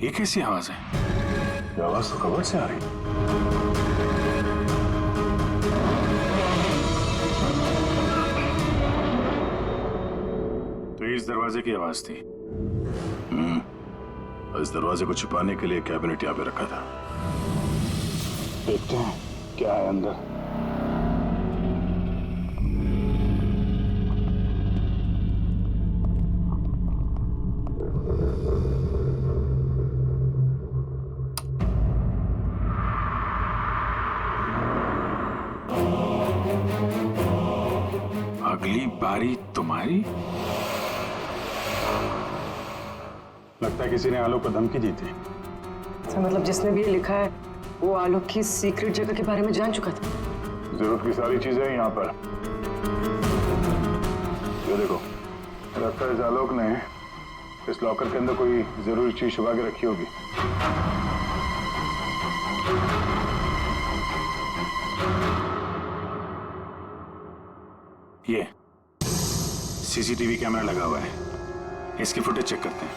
ये कैसी आवाज है? ये आवाज तो कबर्ड से आ रही। तो इस दरवाजे की आवाज थी। इस दरवाजे को छुपाने के लिए कैबिनेट यहाँ पे रखा था। देखते हैं क्या है अंदर। अगली बारी तुम्हारी। लगता है किसी ने आलोक को धमकी दी थी। तो मतलब जिसने भी ये लिखा है वो आलोक की सीक्रेट जगह के बारे में जान चुका था। जरूरत की सारी चीजें हैं यहाँ पर। ये देखो, लगता है इस आलोक ने इस लॉकर के अंदर कोई जरूरी चीज छुपा के रखी होगी। ये सीसीटीवी कैमरा लगा हुआ है, इसकी फुटेज चेक करते हैं।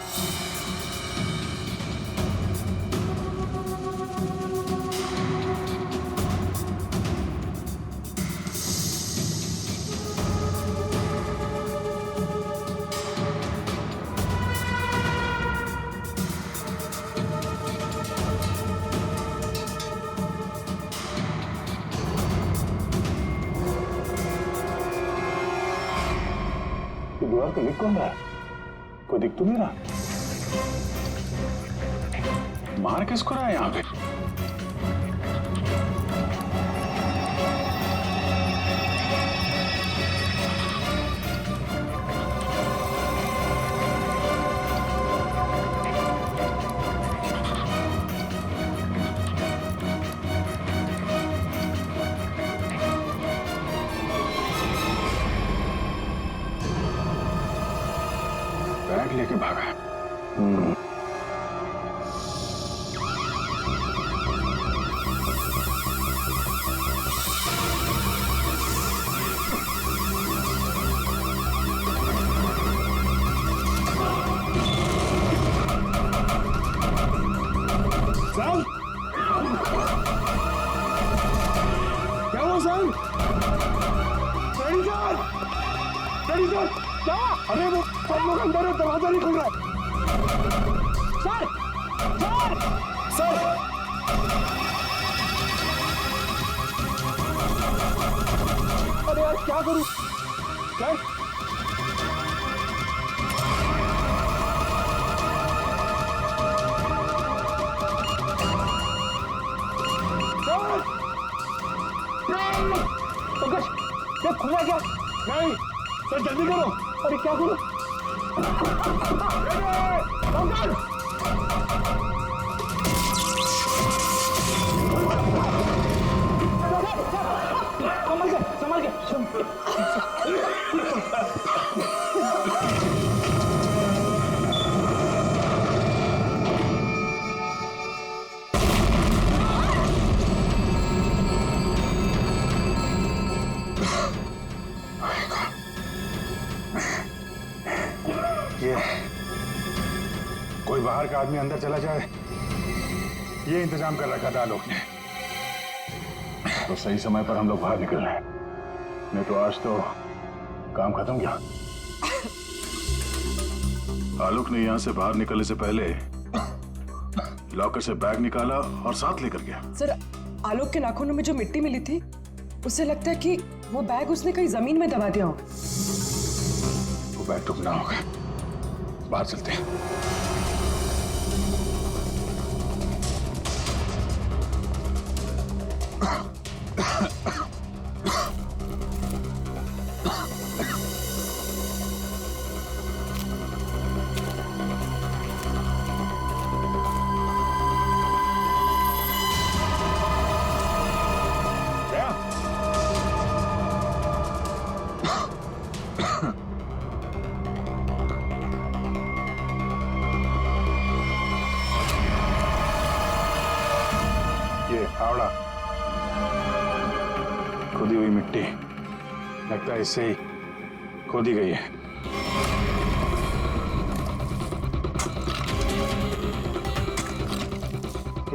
दीवार पे लिख कौन रहा है? कोई दिख तो नहीं रहा। मार किसको रहा है यहाँ पे? बैग लेके भागा है। साल क्या हुआ साल? डैडी सर, डैडी सर क्या? अरे वो सब लोग अंदर है, दरवाजा नहीं खुल रहा है। सर सर सर अरे यार क्या करूं? सर पंकज क्या खुला क्या? नहीं सर जल्दी करो। अरे क्या करो? पंकज संभल के कोई बाहर का आदमी अंदर चला जाए, ये इंतजाम कर रखा था आलोक ने। तो सही समय पर हम लोग बाहर निकल रहे हैं, नहीं तो आज तो काम खत्म गया। आलोक ने यहां से बाहर निकलने से पहले लॉकर से बैग निकाला और साथ लेकर गया। सर आलोक के नाखूनों में जो मिट्टी मिली थी उससे लगता है कि वो बैग उसने कहीं जमीन में दबा दिया हो। वो बैग टूटना होगा, बाहर चलते हैं। फावड़ा, खुदी हुई मिट्टी, लगता है इससे ही खोदी गई है।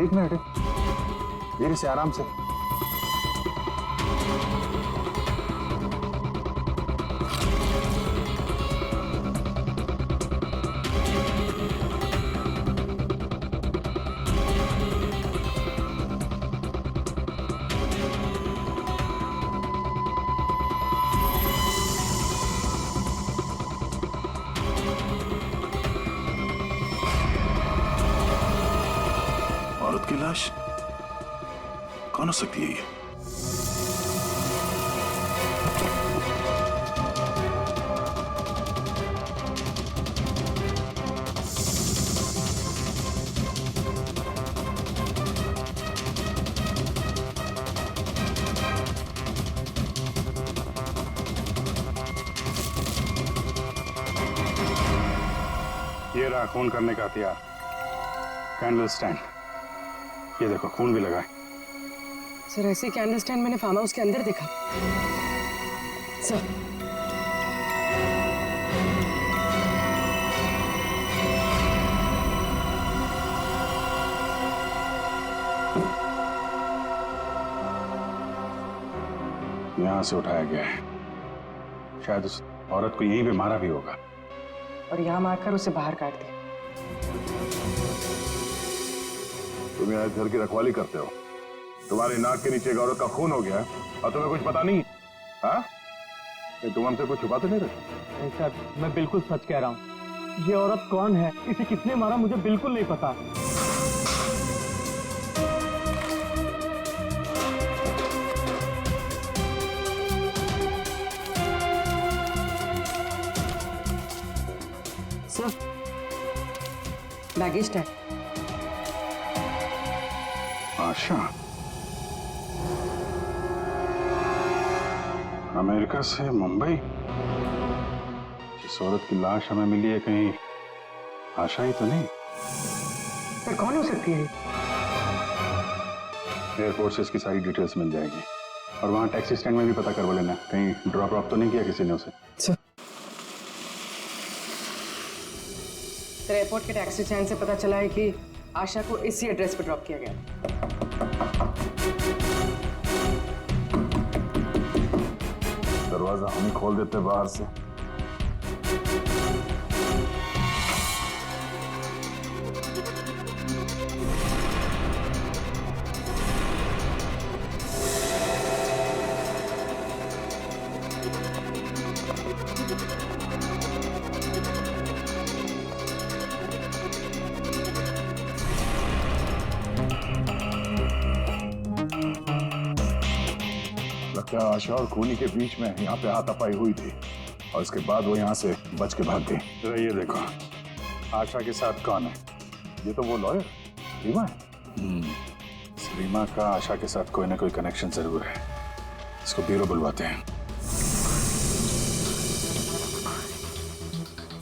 एक मिनट, धीरे से, आराम से। औरत की लाश कौन हो सकती है ये? ये रहा खून करने का हथियार, कैंडल स्टैंड। ये देखो खून भी लगा है। सर ऐसे कैंडल स्टैंड मैंने फार्म हाउस के अंदर देखा। सर यहां से उठाया गया है। शायद उस औरत को यहीं पे मारा भी होगा। और यहाँ मारकर उसे बाहर काट दिया। तुम यहाँ घर की रखवाली करते हो, तुम्हारी नाक के नीचे एक औरत का खून हो गया और तुम्हें कुछ पता नहीं? हाँ, तुम हमसे कुछ छुपाते नहीं रहे? सर मैं बिल्कुल सच कह रहा हूँ। ये औरत कौन है, इसे किसने मारा, मुझे बिल्कुल नहीं पता। Sir baggage tag. Asha America से मुंबई। जिस औरत की लाश हमें मिली है, कहीं आशा ही तो नहीं? सर कौन हो सकती है? एयरपोर्ट से इसकी सारी डिटेल्स मिल जाएगी और वहां टैक्सी स्टैंड में भी पता करवा लेना, कहीं ड्रॉप ऑफ तो नहीं किया किसी ने उसे। सर एयरपोर्ट के टैक्सी स्टैंड से पता चला है कि आशा को इसी एड्रेस पर ड्रॉप किया गया। दरवाजा हम ही खोल देते बाहर से। लगता है आशा और खूनी के बीच में यहाँ पे हाथापाई हुई थी और इसके बाद वो यहाँ से बच के भाग गई। जरा ये देखो, आशा के साथ कौन है? ये तो वो लॉयर रीमा है। रीमा का आशा के साथ कोई ना कोई कनेक्शन जरूर है। इसको ब्यूरो बुलवाते हैं।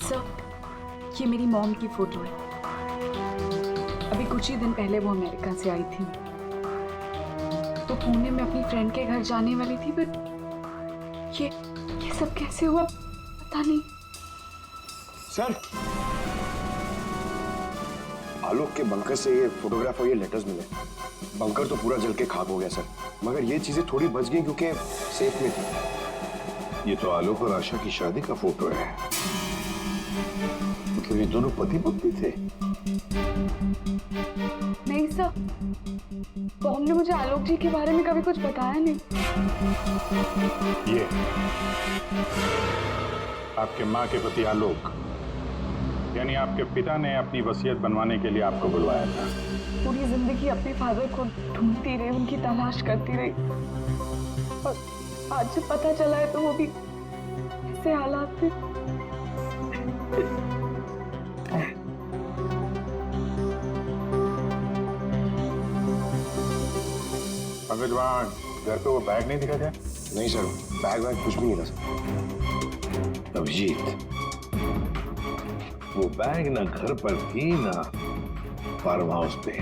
सर ये मेरी मॉम की फोटो है। अभी कुछ ही दिन पहले वो अमेरिका से आई थी, तो पुणे में अपनी फ्रेंड के घर जाने वाली थी, बट ये सब कैसे हुआ पता नहीं। सर आलोक के बंकर से ये फोटोग्राफ और ये लेटर्स मिले। बंकर तो पूरा जल के खाक हो गया सर, मगर ये चीजें थोड़ी बच गई क्योंकि सेफ में थी। ये तो आलोक और आशा की शादी का फोटो है। मतलब ये दोनों पति पत्नी थे? नहीं सर, मॉम ने मुझे आलोक जी के बारे में कभी कुछ बताया नहीं। ये आपके माँ के पति आलोक, यानी आपके पिता ने अपनी वसीयत बनवाने के लिए आपको बुलवाया था। पूरी जिंदगी अपने फादर को ढूंढती रही, उनकी तलाश करती रही, और आज जब पता चला है तो वो भी ऐसे हालात थे। पंकज, वहाँ घर पे वो बैग नहीं दिखा क्या? नहीं सर, बैग वैग कुछ भी नहीं था सर। अभिजीत, वो बैग ना घर पर थी ना फार्म हाउस पे।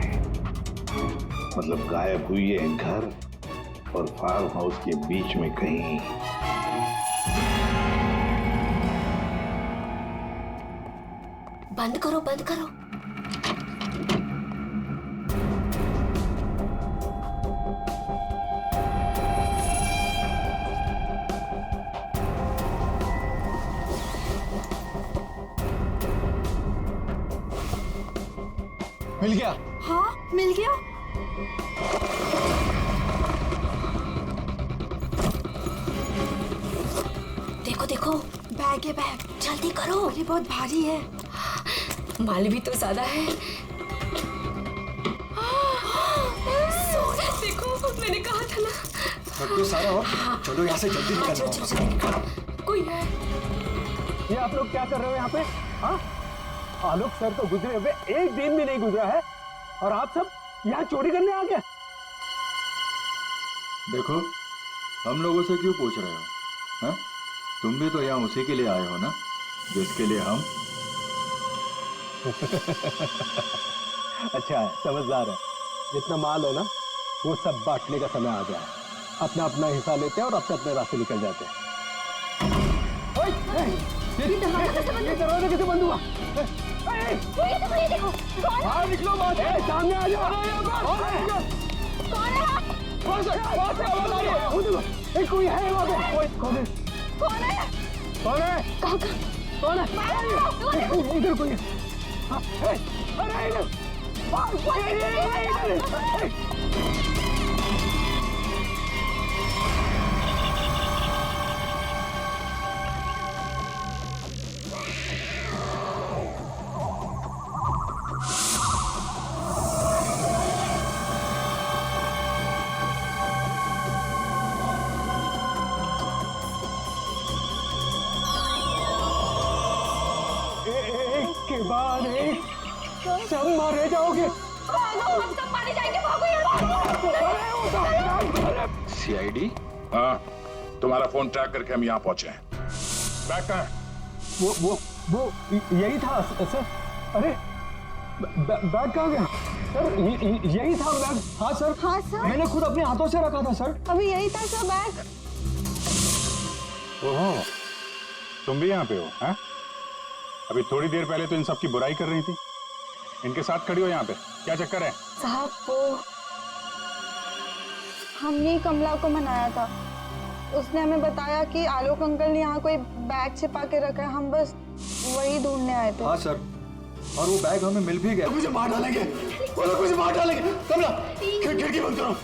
मतलब गायब हुई है घर और फार्म हाउस के बीच में कहीं। बंद करो, बंद करो। मिल गया? हाँ मिल गया। देखो देखो बैग है, बैग जल्दी करो। अरे बहुत भारी है, माल भी तो ज्यादा है। देखो मैंने कहा था ना। तो सारा हो, चलो यहाँ से जल्दी निकलो। चलो चलो निकलो। कोई है? ये आप लोग क्या कर रहे हो यहाँ पे? हाँ, आलोक सर तो गुजरे हुए एक दिन भी नहीं गुजरा है और आप सब यहाँ चोरी करने आ गए। देखो, हम लोगों से क्यों पूछ रहे हो? हैं? तुम भी तो यहाँ उसी के लिए आए हो ना, जिसके लिए हम। अच्छा है, समझदार है। जितना माल हो ना, वो सब बांटने का समय आ गया है। अपना अपना हिस्सा लेते हैं और अपने अपने रास्ते निकल जाते हैं। ये दरवाजा कैसे बंद हुआ? ये देखो बाहर निकलो, बाहर सामने आ जाओ। कौन है? कोई है वहाँ पे? कौन है? कौन है? कौन है? कहाँ कौन है? इधर कोई है। अरे इधर के बाद एक सब मारे जाओगे। हम सब मारे जाएंगे, भागो यहाँ। सीआईडी? हाँ, तुम्हारा फोन ट्रैक करके हम यहाँ पहुंचे हैं। बैग कहाँ है? वो यही था सर। अरे बैग कहाँ गया सर? यही था बैग। हाँ सर। हाँ सर, मैंने खुद अपने हाथों से रखा था सर। अभी यही था सर बैग। ओहो, तुम भी यहाँ पे हो? हैं? अभी थोड़ी देर पहले तो इन सब की बुराई कर रही थी, इनके साथ खड़ी हो यहाँ पे, क्या चक्कर है? साहब वो हमने कमला को मनाया था, उसने हमें बताया कि आलोक अंकल ने यहाँ कोई बैग छिपा के रखा है, हम बस वही ढूंढने आए थे। हाँ सर, और वो बैग हमें मिल भी गया। मुझे मार डालेंगे, वो लोग मुझे मार डालेंगे। कमला खिड़की बंद करो।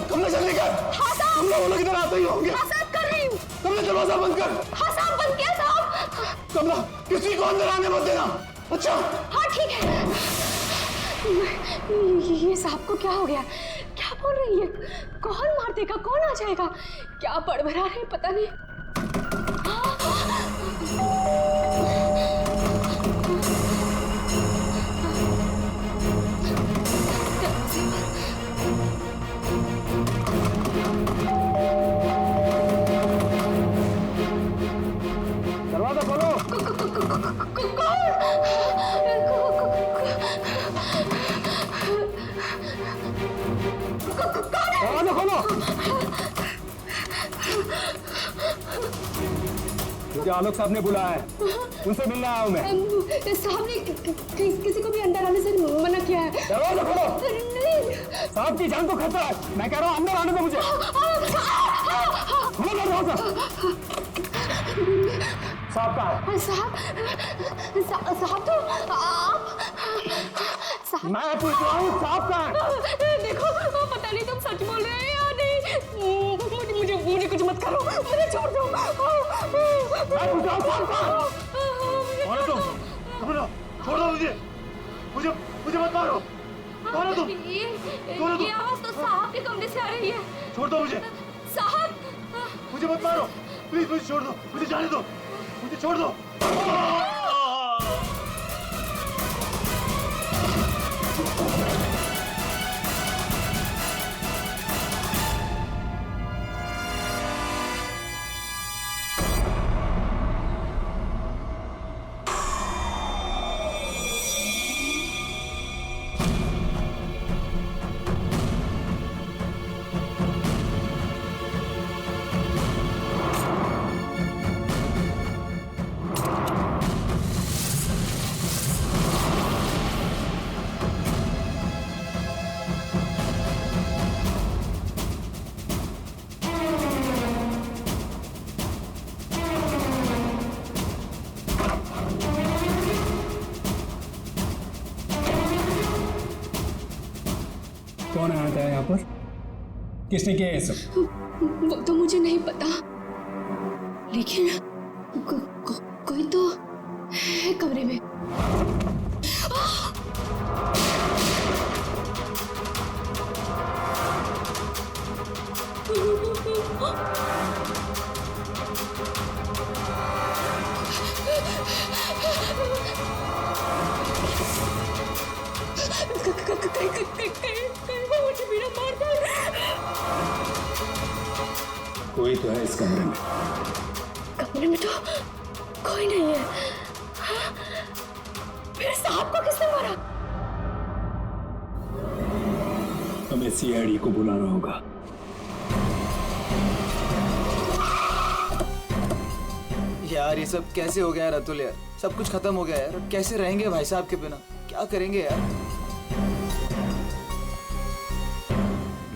कमला जल्दी कर। हाँ साहब। कमला वो लोग इधर आते ही होंगे। हाँ साहब कर रही हूँ। कमला दरवाजा बंद कर। हाँ साहब बंद किया साहब। कमला किसी को अंदर आने मत देना। अच्छा हाँ ठीक है। ये साहब को क्या हो गया? क्या बोल रही है? कौन मार देगा? कौन आ जाएगा? क्या बड़बड़ा रहे पता नहीं। दरवाजा खोलो। दरवाजा खोलो। मुझे आलोक साहब ने बुलाया है, उनसे मिलने आया हूँ मैं। साहब ने किसी को भी अंदर आने से मना किया है। दरवाजा खोलो। नहीं। साहब की जान को खतरा है, मैं कह रहा हूँ अंदर आने दो मुझे। खोलो दरवाजा। साहब कहाँ है? साहब तो आप साहब। मैं पूछ रहा हूँ साहब कहाँ है? देखो पता नहीं तुम सच बोल रहे हैं या नहीं। मुझे कुछ मत करो, मुझे छोड़ दो। मैं पूछ रहा हूँ साहब कहाँ है? कौन है तुम? छोड़ दो मुझे, मुझे मत मारो। कौन है तुम? ये आवाज तो साहब के कमरे से आ रही है। छोड़ दो मुझे, साहब मुझे मत मारो, प्लीज मुझे छोड़ दो, मुझे जाने दो, मुझे छोड़ दो। कौन आया था यहाँ पर? किसने किया ये सब? वो तो मुझे नहीं पता, लेकिन कोई तो है कमरे में। मुझे मेरा मार दो। कोई तो है इस कमरे में। कमरे में तो कोई नहीं है। हाँ? फिर साहब को किसने मारा? हमें सीआईडी को बुलाना होगा। यार ये सब कैसे हो गया है रतुल यार? सब कुछ खत्म हो गया यार। अब कैसे रहेंगे भाई साहब के बिना? क्या करेंगे यार?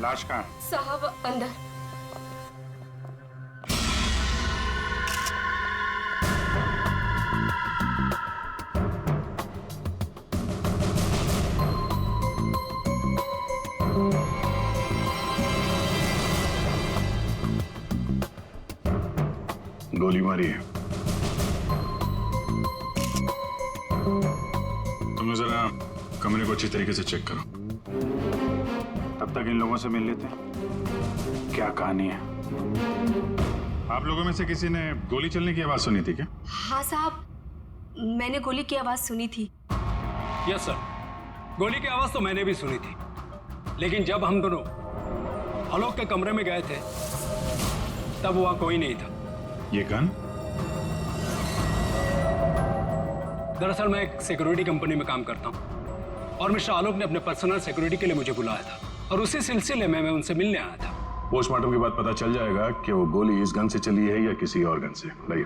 लाश कहाँ है? साहब अंदर। गोली मारी है। तुम जरा कमरे को अच्छी तरीके से चेक करो। तब तक इन लोगों से मिल लेते हैं। क्या कहानी है? आप लोगों में से किसी ने गोली चलने की आवाज सुनी थी क्या? हाँ साहब, मैंने गोली की आवाज सुनी थी। यस सर, गोली की आवाज तो मैंने भी सुनी थी, लेकिन जब हम दोनों आलोक के कमरे में गए थे तब वहां कोई नहीं था। ये गन? दरअसल मैं एक सिक्योरिटी कंपनी में काम करता हूँ और मिस्टर आलोक ने अपने पर्सनल सिक्योरिटी के लिए मुझे बुलाया था और उसी सिलसिले में मैं उनसे मिलने आया था। पोस्टमार्टम के बाद पता चल जाएगा कि वो गोली इस गन से चली है या किसी और गन से। लाइए।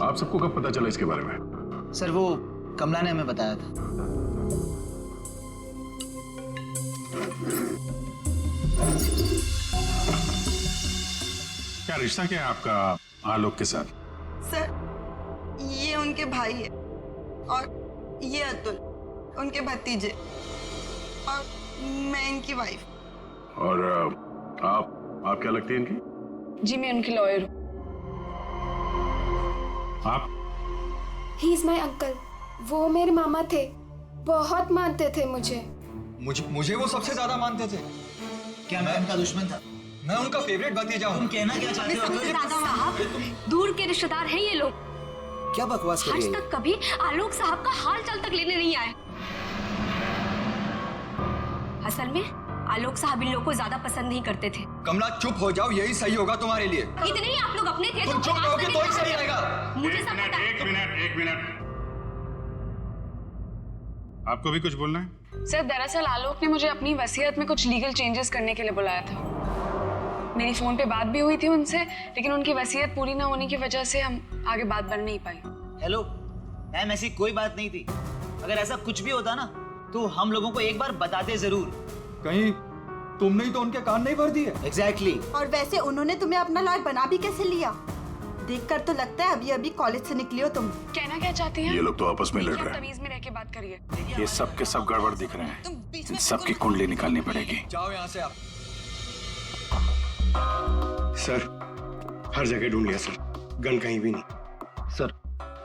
आप सबको कब पता चला इसके बारे में? सर वो कमला ने हमें बताया था। क्या रिश्ता क्या है आपका आलोक के साथ? सर ये उनके भाई है और ये अतुल उनके भतीजे और मैं इनकी वाइफ। और आप क्या लगती हैं इनकी? जी मैं उनकी लॉयर हूँ। आप? He is my uncle. वो मेरे मामा थे, बहुत मानते थे मुझे। मुझे वो सबसे ज्यादा मानते थे। क्या मैं उनका दुश्मन था? मैं उनका फेवरेट भतीजा हूँ। तुम कहना क्या चाहते हो? साहब दूर के रिश्तेदार हैं ये लोग। क्या बकवास कर आज रही है? तक कभी आलोक साहब का हाल चाल तक लेने नहीं आए। असल में आलोक साहब इन लोगों को ज्यादा पसंद नहीं करते थे। कमला चुप हो जाओ, यही सही होगा तुम्हारे लिए। इतने ही आप लोग अपने थे। तुम चुप रहोगे तो ही सही रहेगा। मुझे सब पता है। एक मिनट। आपको भी कुछ बोलना है? सर दरअसल आलोक ने मुझे अपनी वसीयत में कुछ लीगल चेंजेस करने के लिए बुलाया था। मेरी फोन पे बात भी हुई थी उनसे, लेकिन उनकी वसीयत पूरी ना होने की वजह से हम आगे बात बढ़ नहीं पाई। हेलो मैम, ऐसी कोई बात नहीं थी। अगर ऐसा कुछ भी होता ना तो हम लोगों को एक बार बताते जरूर। कहीं तुमने ही तो उनके कान नहीं भर दिए? एग्जैक्टली। और वैसे उन्होंने तुम्हें अपना लॉयर बना भी कैसे लिया? देखकर तो लगता है अभी अभी कॉलेज से निकली हो तुम। कहना क्या चाहती हैं? ये लोग तो आपस में लड़ रहे हैं। तमीज में रह के बात करिए। ये सब के सब गड़बड़ दिख रहे हैं। इन सब की कुंडली निकालनी पड़ेगी। जाओ यहाँ से आप। सर हर जगह ढूंढ लिया सर, गन कहीं भी नहीं। सर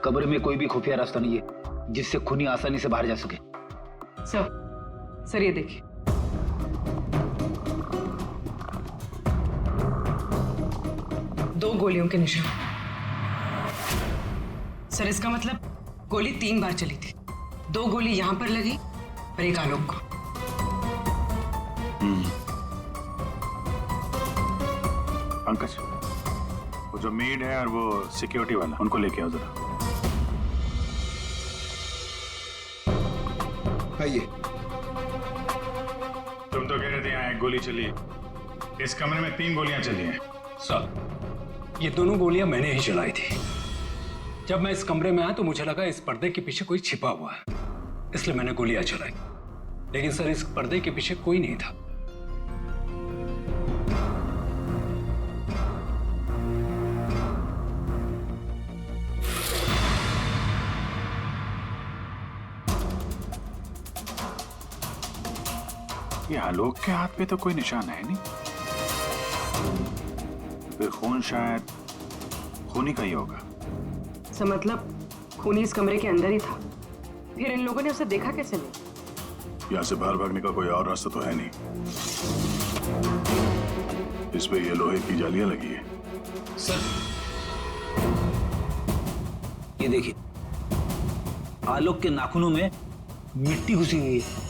कमरे में कोई भी खुफिया रास्ता नहीं है जिससे खूनी आसानी से बाहर जा सके। सर ये देखिए, दो गोलियों के निशान। सर इसका मतलब गोली 3 बार चली थी। 2 गोली यहां पर लगी और एक आलोक को। पंकज, वो जो मेड है और वो सिक्योरिटी वाला, उनको लेके आओ जरा। आइए। तुम तो कह रहे थे यहाँ एक गोली चली है, इस कमरे में 3 गोलियां चली हैं। सर ये दोनों गोलियां मैंने ही चलाई थी। जब मैं इस कमरे में आया तो मुझे लगा इस पर्दे के पीछे कोई छिपा हुआ है, इसलिए मैंने गोलियां चलाई। लेकिन सर इस पर्दे के पीछे कोई नहीं था। ये आलोक के हाथ पे तो कोई निशान है नहीं, फिर खून शायद खूनी का ही होगा। सो मतलब खूनी इस कमरे के अंदर ही था, फिर इन लोगों ने उसे देखा कैसे नहीं? यहाँ से बाहर भागने का कोई और रास्ता तो है नहीं। इस पे ये लोहे की जालियां लगी है। सर ये देखिए, आलोक के नाखूनों में मिट्टी घुसी हुई है।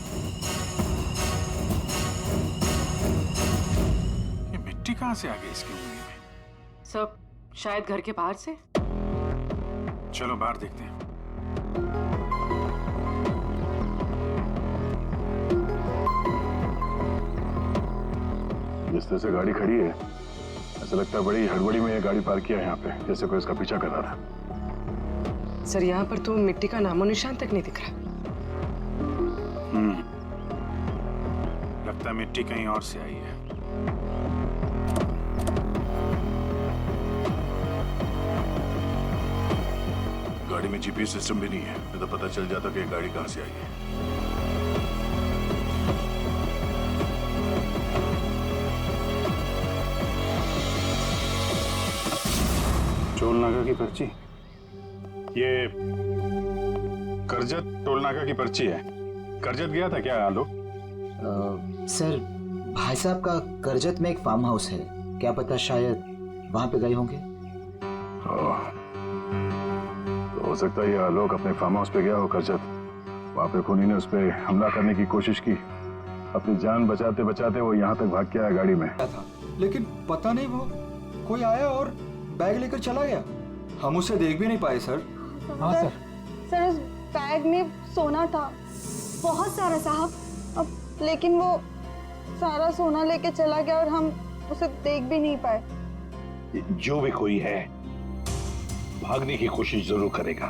ये मिट्टी कहाँ से आ गई इसकी उंगली में? सब शायद घर के बाहर से। चलो बाहर देखते हैं। जिस तरह से गाड़ी खड़ी है, ऐसा लगता है बड़ी हड़बड़ी में ये गाड़ी पार्क किया है यहाँ पे, जैसे कोई इसका पीछा कर रहा था। सर यहाँ पर तो मिट्टी का नामो निशान तक नहीं दिख रहा। लगता है मिट्टी कहीं और से आई है। गाड़ी में जीपीएस सिस्टम भी नहीं है, नहीं तो पता चल जाता कि ये गाड़ी कहाँ से आई है। टोल नाका की पर्ची, ये करजत टोल नाका की पर्ची है। करजत गया था क्या आलोक? सर भाई साहब का करजत में एक फार्म हाउस है, क्या पता शायद वहां पे गए होंगे। तो हो सकता है ये आलोक अपने फार्म हाउस पे गया हो करजत। वहां पे खूनी ने उस पर हमला करने की कोशिश की, अपनी जान बचाते बचाते वो यहाँ तक भाग के आया गाड़ी में। था, लेकिन पता नहीं वो कोई आया और बैग लेकर चला गया। हम उसे देख भी नहीं पाए सर। हाँ सर। सर उस बैग में सोना था, बहुत सारा साहब। अब लेकिन वो सारा सोना लेके चला गया और हम उसे देख भी नहीं पाए। जो भी कोई है भागने की कोशिश जरूर करेगा,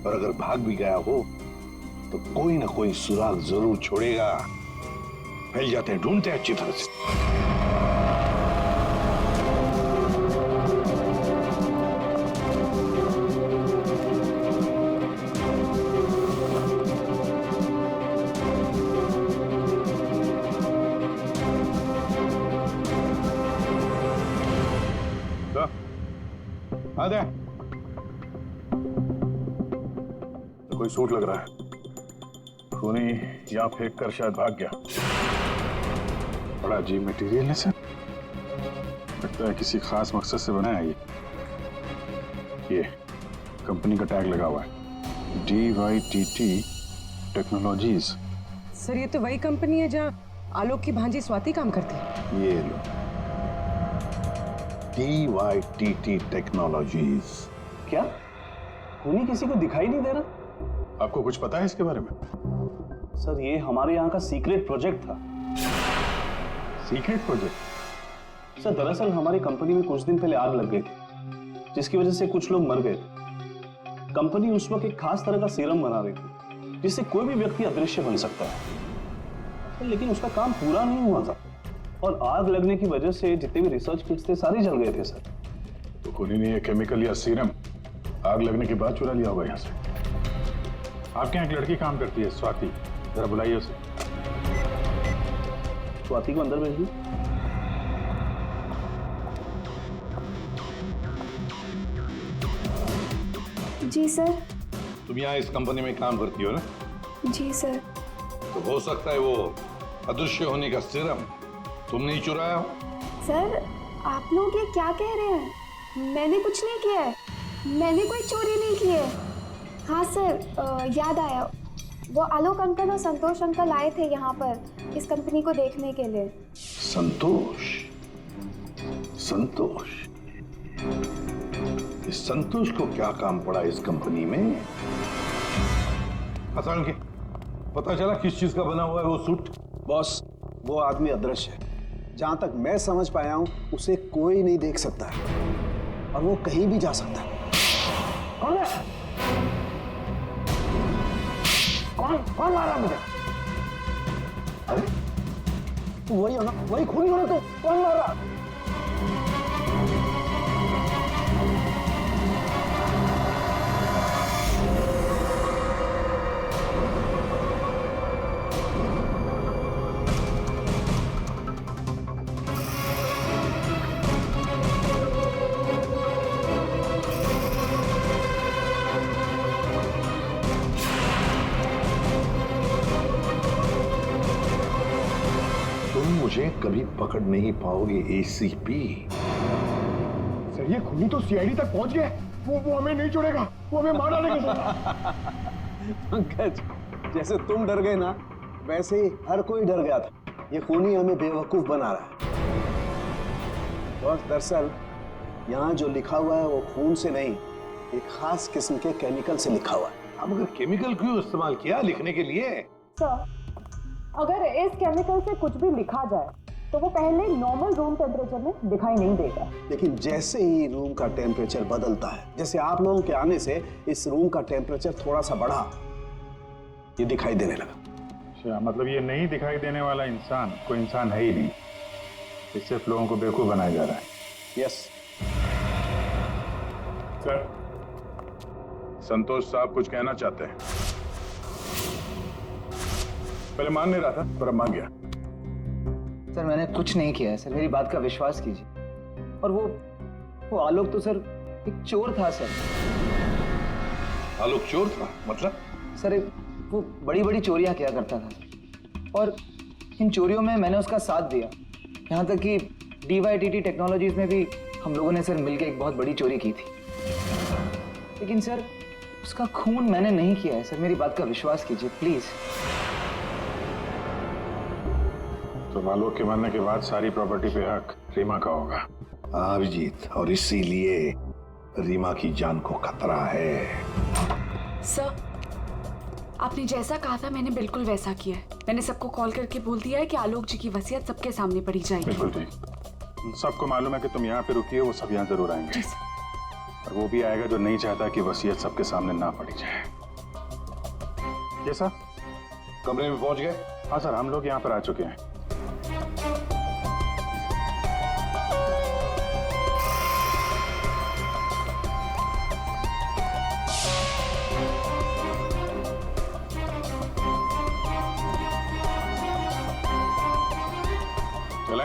और अगर भाग भी गया हो तो कोई ना कोई सुराग जरूर छोड़ेगा। फैल जाते हैं, ढूंढते हैं अच्छी तरह से। आदे तो कोई सूट लग रहा है, खूनी यहाँ फेंक कर शायद भाग गया। बड़ा अजीब मटेरियल है सर, लगता है किसी खास मकसद से बनाया है। ये कंपनी का टैग लगा हुआ है, DYTT टेक्नोलॉजीज। सर ये तो वही कंपनी है जहाँ आलोक की भांजी स्वाति काम करती है। ये लो, DYTT टेक्नोलॉजीज। क्या खूनी किसी को दिखाई नहीं दे रहा? आपको कुछ पता है इसके बारे में? सर ये हमारे यहाँ का सीक्रेट प्रोजेक्ट था। Secret project? सर दरअसल हमारी कंपनी में कुछ दिन पहले आग लग गई थी, जिसकी वजह से कुछ लोग मर गए थे। कंपनी उस वक्त एक खास तरह का सीरम बना रही थी, जिससे कोई भी व्यक्ति अदृश्य बन सकता है, लेकिन उसका काम पूरा नहीं हुआ था और आग लगने की वजह से जितने भी रिसर्च किट्स थे सारे जल गए थे सर। तो खूनी ने ये केमिकल या सीरम आग लगने के बाद चुरा लिया होगा यहाँ से। आपके यहाँ एक लड़की काम करती है, स्वाति, जरा बुलाइए उसे। स्वाति को अंदर भेजिए। जी सर। तुम यहाँ इस कंपनी में काम करती हो ना? जी सर। तो हो सकता है वो अदृश्य होने का सीरम तुम नहीं चुराया हो? सर आप लोग ये क्या कह रहे हैं? मैंने कुछ नहीं किया है, मैंने कोई चोरी नहीं की है। हाँ सर याद आया, वो आलोक अंकल और संतोष अंकल आए थे यहाँ पर इस कंपनी को देखने के लिए। संतोष? संतोष? इस संतोष को क्या काम पड़ा इस कंपनी में? पता चला किस चीज का बना हुआ है वो सूट? बॉस वो आदमी अदृश्य है, जहां तक मैं समझ पाया हूं उसे कोई नहीं देख सकता है और वो कहीं भी जा सकता है। कौन है? कौन मारा मुझे? अरे वही हो ना, वही खूनी हो ना। तो कौन मारा? मुझे कभी पकड़ नहीं पाओगे एसीपी। सर ये खूनी तो सीआईडी तक पहुंच गया। वो हमें नहीं छोड़ेगा, वो हमें मार डालेगा सर। पंकज, जैसे तुम डर गए ना, वैसे ही हर कोई डर गया था। ये खूनी हमें बेवकूफ बना रहा है। और दरअसल यहाँ जो लिखा हुआ है वो खून से नहीं, एक खास किस्म के केमिकल से लिखा हुआ है। अब अगर केमिकल क्यों इस्तेमाल किया लिखने के लिए? सर, अगर इस केमिकल से कुछ भी लिखा जाए तो वो पहले नॉर्मल रूम टेम्परेचर में दिखाई नहीं देगा। लेकिन जैसे ही रूम का टेम्परेचर बदलता है, जैसे आप लोगों के आने से इस रूम का टेम्परेचर थोड़ा सा बढ़ा, ये दिखाई देने लगा। अच्छा, मतलब ये नहीं दिखाई देने वाला इंसान कोई इंसान है ही नहीं, ये सिर्फ लोगों को बेवकूफ बनाया जा रहा है। यस सर, संतोष साहब कुछ कहना चाहते हैं। पहले मान नहीं रहा था पर अब मान गया। सर मैंने कुछ नहीं किया है सर, मेरी बात का विश्वास कीजिए। और वो आलोक तो सर एक चोर था सर। आलोक चोर था मतलब? सर वो बड़ी बड़ी चोरियां किया करता था और इन चोरियों में मैंने उसका साथ दिया। यहाँ तक कि DYTT टेक्नोलॉजीज में भी हम लोगों ने सर मिलकर एक बहुत बड़ी चोरी की थी। लेकिन सर उसका खून मैंने नहीं किया है सर, मेरी बात का विश्वास कीजिए प्लीज। तो आलोक के मरने के बाद सारी प्रॉपर्टी पे हक रीमा का होगा। अभिजीत, और इसीलिए रीमा की जान को खतरा है। सर, आपने जैसा कहा था मैंने बिल्कुल वैसा किया है। मैंने सबको कॉल करके बोल दिया है कि आलोक जी की वसीयत सबके सामने पढ़ी जाएगी। बिल्कुल ठीक। सबको मालूम है कि तुम यहाँ पे रुकी हो, वो सब यहाँ जरूर आएंगे। जी सर। और वो भी आएगा जो नहीं चाहता कि वसीयत सबके सामने ना पड़ी जाए। ये सर, कमरे में पहुंच गए? हाँ सर, हम लोग यहाँ पर आ चुके हैं। चले,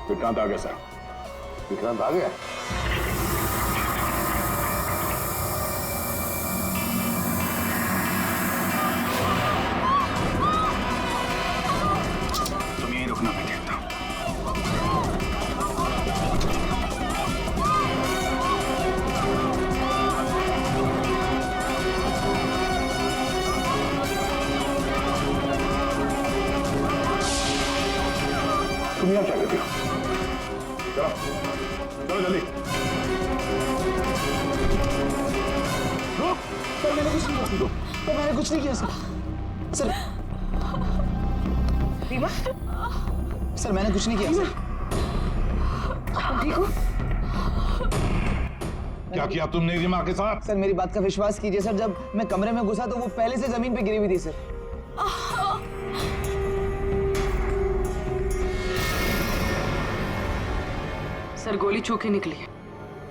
विक्रांत आ गया सर। विक्रांत आ गया? तुम यहीं रुकना, मैं देखता हूं। तुम यहाँ क्या करते हो? चलो चलो जल्दी। सर मैंने कुछ नहीं किया। सर मैंने कुछ नहीं किया सर। रीमा, सर मैंने कुछ नहीं किया सर। तुम ठीक हो? क्या किया तुमने रीमा के साथ? सर मेरी बात का विश्वास कीजिए सर, जब मैं कमरे में घुसा तो वो पहले से जमीन पे गिरी हुई थी सर। सर गोली छू के निकली है।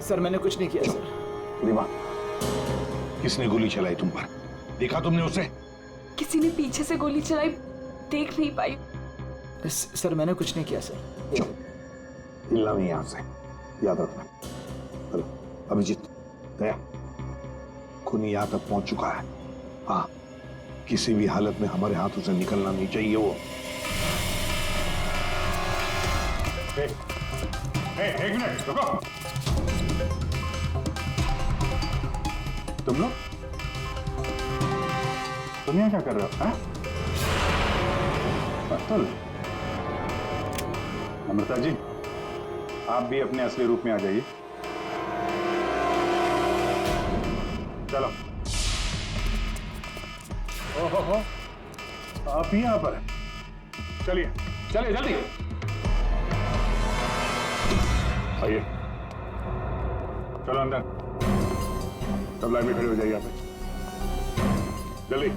सर मैंने कुछ नहीं किया सर। रीमा, किसने गोली चलाई तुम पर? देखा तुमने उसे? किसी ने पीछे से गोली चलाई, देख नहीं पाई। सर मैंने कुछ नहीं किया सर। हिलना नहीं यहाँ से, याद रखना। चलो अभिजीत, दया, खूनी यहाँ तक पहुंच चुका है। हाँ, किसी भी हालत में हमारे हाथों से निकलना नहीं चाहिए वो। एक मिनट रुको। तुम लोग यहाँ क्या कर रहे हो? अतुल, अमृता जी, आप भी अपने असली रूप में आ जाइए। चलो। ओहो, आप ही यहाँ पर हैं। चलिए चलिए जल्दी आइए। चलो अंदर, सब लाइन में खड़े हो जाइए यहाँ पे, जल्दी।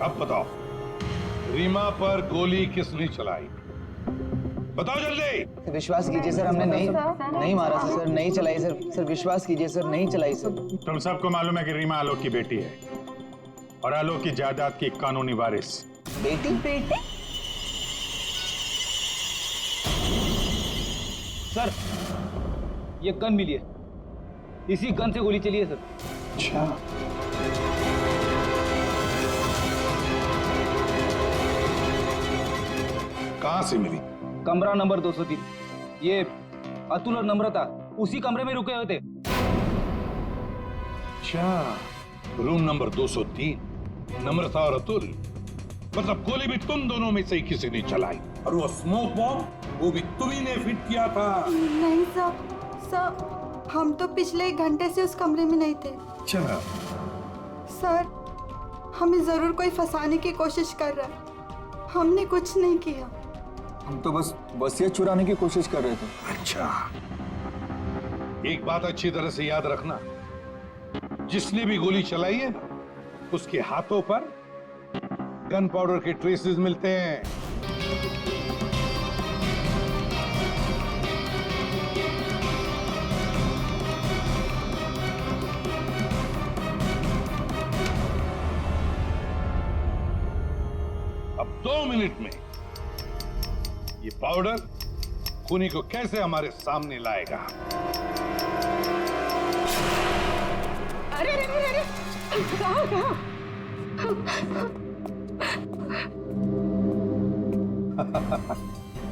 अब बताओ, रीमा पर गोली किसने चलाई? बताओ जल्दी। विश्वास कीजिए सर, हमने नहीं मारा सर। नहीं चलाई सर। सर विश्वास कीजिए सर, नहीं चलाई सर। तुम सबको मालूम है कि रीमा आलोक की बेटी है और आलोक की जायदाद की कानूनी वारिस। बेटी? सर ये गन मिली है, इसी गन से गोली चली है सर। अच्छा, कहां से मिली? कमरा नंबर 203। ये अतुल और नम्रता उसी कमरे में रुके हुए थे। अच्छा, रूम नंबर 203, नम्रता और अतुल। मतलब गोली भी तुम दोनों में से ही किसी ने चलाई। और वो स्मोक बॉम्ब वो भी तुम ही ने फिट किया था। नहीं सर, हम तो पिछले 1 घंटे से उस कमरे में नहीं थे। अच्छा, सर, हमें जरूर कोई फंसाने की कोशिश कर रहा है। हमने कुछ नहीं किया। हम तो बस वसीयत चुराने की कोशिश कर रहे थे। अच्छा, एक बात अच्छी तरह से याद रखना, जिसने भी गोली चलाई है ना, उसके हाथों पर गन पाउडर के ट्रेसेस मिलते हैं। अब 2 मिनट में ये पाउडर खूनी को कैसे हमारे सामने लाएगा? अरे अरे अरे अरे, कहाँ कहाँ?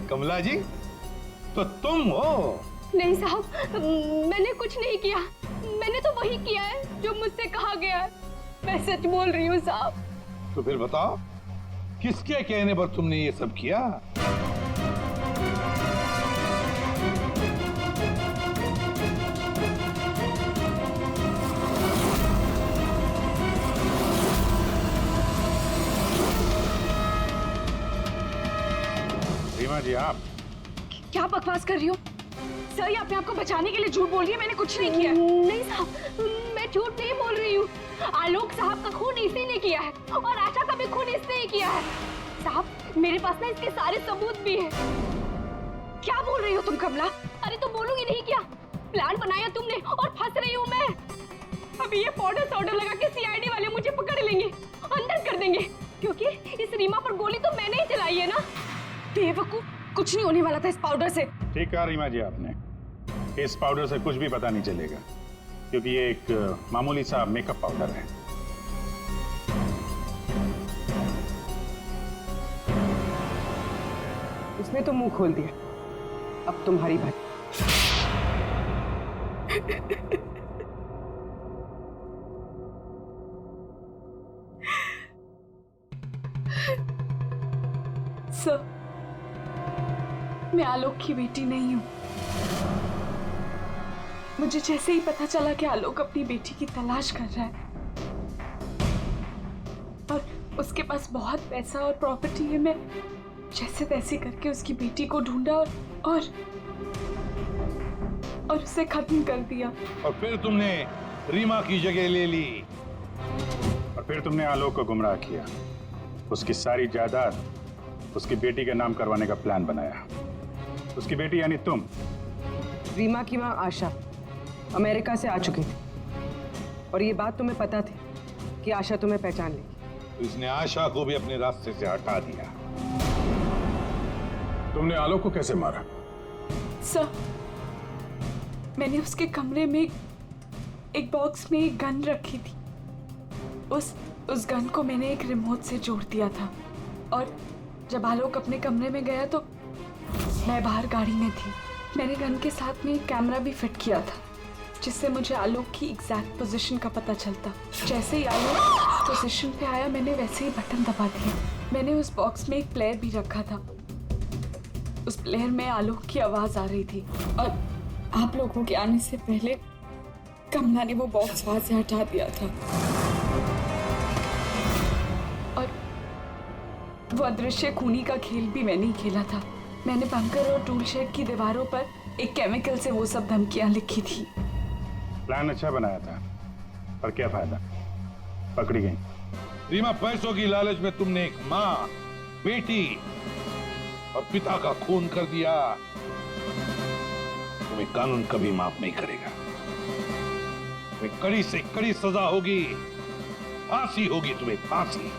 कमला जी, तो तुम हो? नहीं साहब, मैंने कुछ नहीं किया। मैंने तो वही किया है जो मुझसे कहा गया है। मैं सच बोल रही हूँ साहब। तो फिर बताओ, किसके कहने पर तुमने ये सब किया? रीमा जी, आप क्या बकवास कर रही हो सर? ये अपने आप को बचाने के लिए झूठ बोल रही है। मैंने कुछ नहीं किया। नहीं साहब, मैं झूठ नहीं बोल रही हूँ। आलोक साहब का खून इसी ने किया है और आशा का भी खून इसने ही किया है। साहब, मेरे पास ना इसके सारे सबूत भी हैं। क्या बोल रही हो तुम कमला? अरे तो बोलूंगी नहीं क्या? प्लान बनाया तुमने और फंस रही हूँ मैं। अभी ये पाउडर लगा के सीआईडी वाले मुझे पकड़ लेंगे, अंदर कर देंगे, क्योंकि इस रीमा पर गोली तो मैंने ही चलाई है ना। बेवकूफ, कुछ नहीं होने वाला था इस पाउडर से। ठीक कहा रीमा जी आपने, इस पाउडर से कुछ भी पता नहीं चलेगा, क्योंकि ये एक मामूली सा मेकअप पाउडर है। उसने तो मुंह खोल दिया, अब तुम्हारी बात। सर, मैं आलोक की बेटी नहीं हूं। मुझे जैसे ही पता चला कि आलोक अपनी बेटी की तलाश कर रहा है और उसके पास बहुत पैसा और प्रॉपर्टी है, मैं जैसे तैसे करके उसकी बेटी को ढूंढा और उसे खत्म कर दिया। और फिर तुमने रीमा की जगह ले ली। और फिर तुमने आलोक को गुमराह किया, उसकी सारी जायदाद उसकी बेटी के नाम करवाने का प्लान बनाया। उसकी बेटी यानी तुम। रीमा की माँ आशा अमेरिका से आ चुकी थी और ये बात तुम्हें पता थी कि आशा तुम्हें पहचान लेगी। तो इसने आशा को भी अपने रास्ते से हटा दिया। तुमने आलोक को कैसे मारा? सर, मैंने उसके कमरे में एक बॉक्स में एक गन रखी थी। उस गन को मैंने एक रिमोट से जोड़ दिया था और जब आलोक अपने कमरे में गया तो मैं बाहर गाड़ी में थी। मैंने गन के साथ में एक कैमरा भी फिट किया था, जिससे मुझे आलोक की एग्जैक्ट पोजीशन का पता चलता। जैसे ही आलोक पोजीशन पे आया, मैंने वैसे ही बटन दबा दिया। मैंने उस बॉक्स में एक प्लेयर भी रखा था। उस प्लेयर में आलोक की आवाज आ रही थी और आप लोगों के आने से पहले कमला ने वो बॉक्स वहां से हटा दिया था और वो अदृश्य खूनी का खेल भी मैंने ही खेला था। मैंने बंकर और टूल शेड की दीवारों पर एक केमिकल से वो सब धमकियां लिखी थी। प्लान अच्छा बनाया था, पर क्या फायदा, पकड़ी गई। रीमा, पैसों की लालच में तुमने एक माँ, बेटी और पिता का खून कर दिया। तुम्हें कानून कभी माफ नहीं करेगा। तुम्हें कड़ी से कड़ी सजा होगी, फांसी होगी तुम्हें, फांसी।